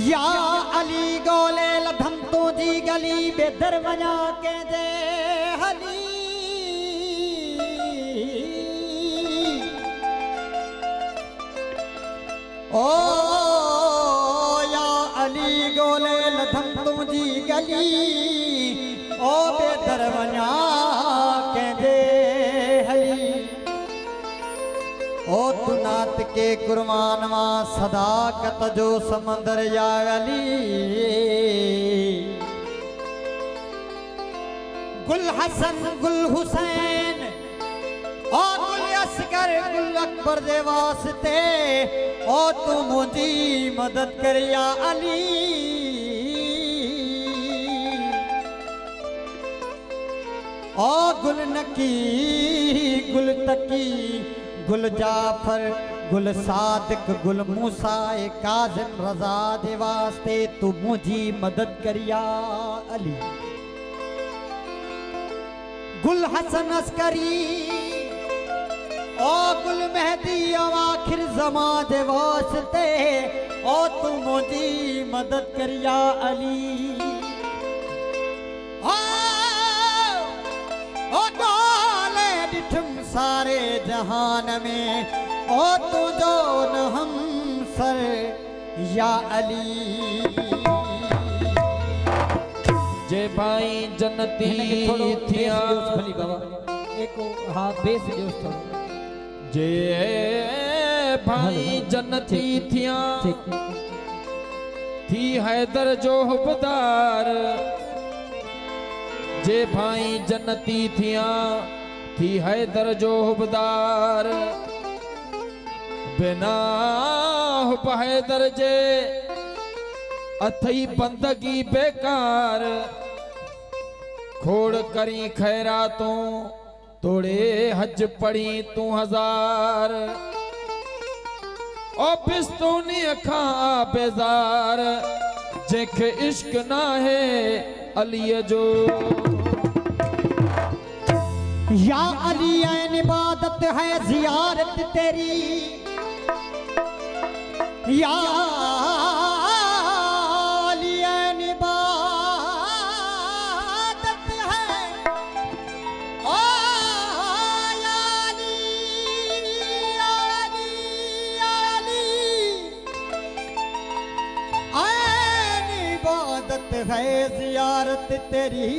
या अली गोले लधम तो जी गली बेदर वजा के दे हली ओ या अली गोले लधम तो जी गली ओ बेदर वजा के दे हली ओ तुनात के कुर्बानवा सदाकत जो समंदर या अली गुल हसन गुल हुसैन और गुल असगर गुल अकबर दे वास्ते ओ तू मुझी मदद कर या अली ओ गुल नकी गुल तकी गुल जाफर गुल सादिक गुल मूसा काज़िम रजा दे वास्ते तू मुझी मदद करिया अली गुल हसन अस्करी ओ गुल मेहदी आखिर जमा दे वास्ते ओ तू मुझी मदद करिया अली ओ गाले डिठम सारे जहान में ओ तू जो न हम सर या अली जे भाई जन्नती थिया एको हाँ बेस जोश थोड़ा जे भाई जन्नती थिया थी हैदर जो हुबदार जे भाई जन्नती थिया थी हैदर जो हुबदार बिना हुब हैदर जे अथई बंदगी बेकार खोड़ करी खैरातों तोड़े हज पड़ी तू हजार ओ पिस्तूनी अखा बेजार जेके इश्क ना है अली जो या अली ऐन इबादत है जियारत तेरी या अली ऐन इबादत है ओ या अली या अली या अली ऐन इबादत है जियारत तेरी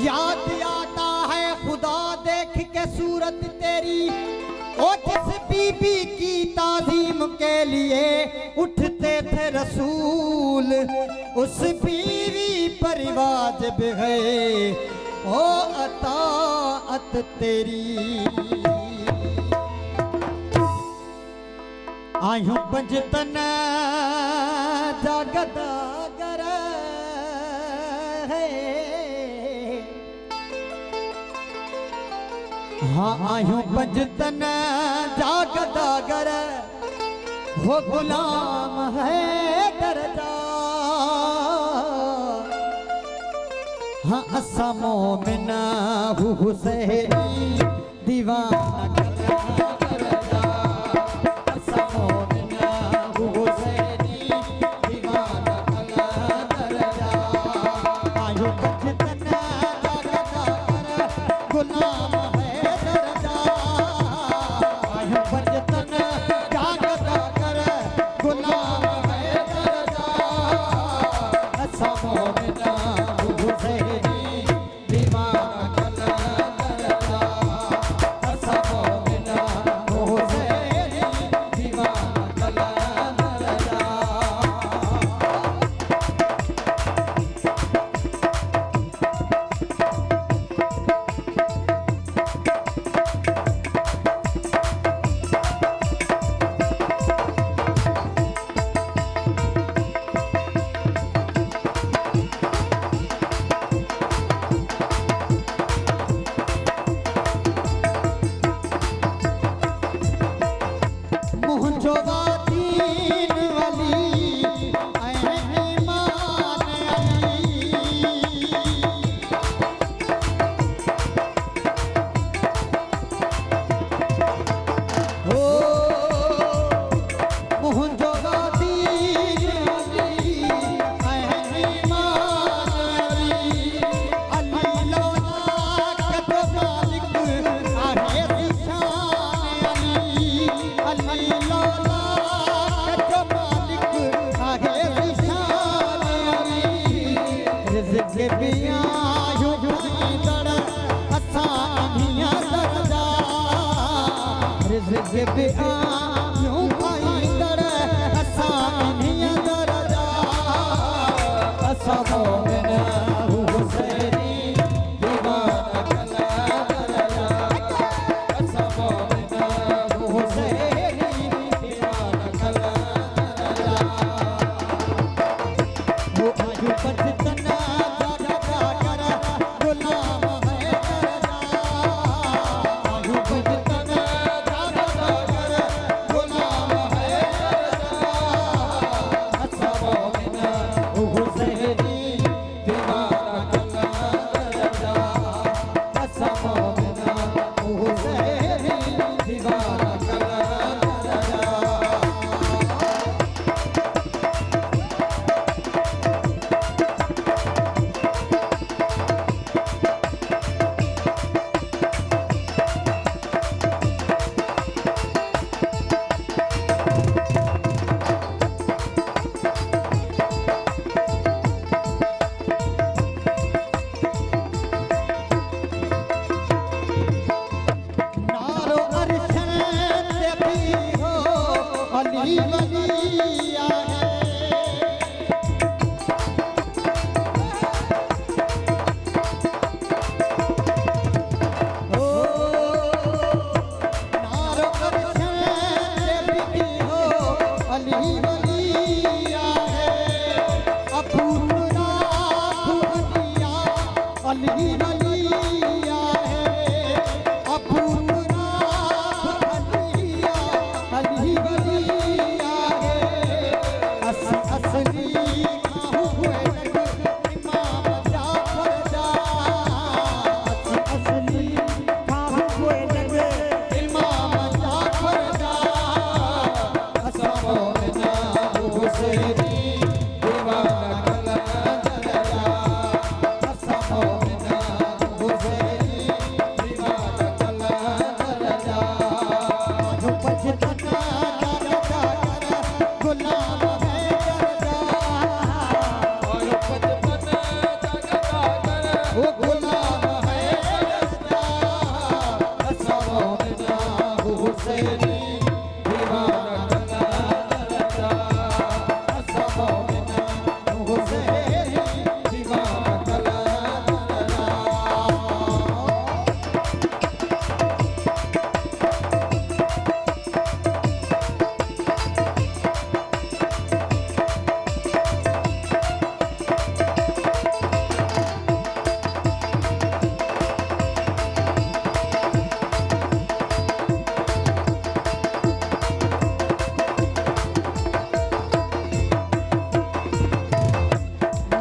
याद आता है खुदा देख के सूरत तेरी ओ जिस बीबी की ताजीम के लिए उठते थे रसूल उस बीवी पर वाजिब है ओ अताअत तेरी आयूं पंजतन जागदा गर है हाँ आयूं पंजतन जागदा गर हो गुलाम है दरजा हाँ असा मोमिन हुसैनी दीवाना करदा असा मोमिन हुसैनी दीवाना करदा आयूं पंजतन जागदा गर गुलाम दीवाना के भी यूं भाई दर असानिया दरजा असा मोमिन हुसैनी दीवाना कला दरजा असा मोमिन हुसैनी दीवाना कला दरजा वो आयु बचतना जागा कर गुलाम है दरजा आयु बचतना जागा कर गुलाम है दरजा असा मोमिन हुसैनी दीवाना कला दरजा असा मोमिन हुसैनी दीवाना कला दरजा नारो अरशन ते भी हो अली वलिया है ओ नारो अरशन ते भी हो अली वलिया है अबू मुराद अली वलिया है अबू अली वलिया है असली खाहू हुए इमाम जाफर जा असली खाहू हुए इमाम जाफर जा असा मोमिन हुसैनी दीवाना कला दरजा असा मोमिन हुसैनी दीवाना कला दरजा जो बचतना जागा कर गुलाम है दरजा और बचपन जागता कर वो गुलाम है दरजा असा मोमिन हुसैनी दीवाना कला दरजा असा मोमिन हुसैनी दीवाना कला दरजा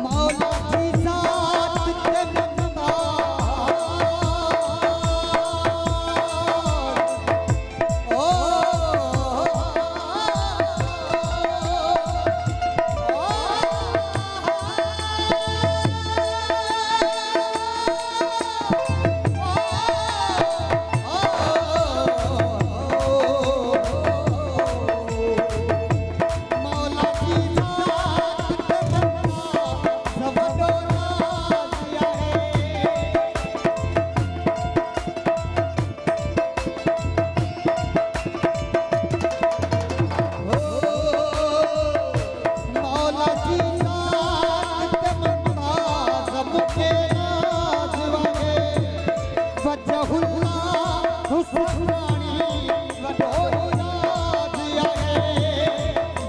मौला की जात ते बंदा ओ मौला की जात ते बंदा सब डोला दिया है मौला की जात ते बंदा सबके नाज़ है वजहुल्लाह हुस्नानी वडोरी दिया है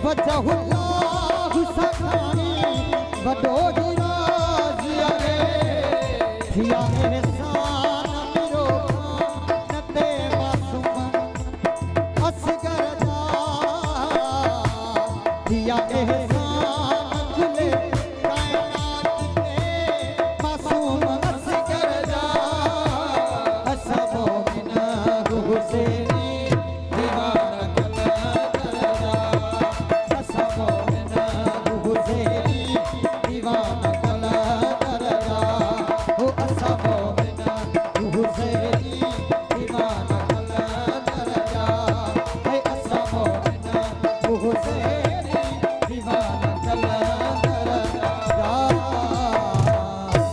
वजहुल्लाह हुस्नानी वडोरी दिया है थिया एहसान मिरो नते मासूम असगर जा थिया एहसान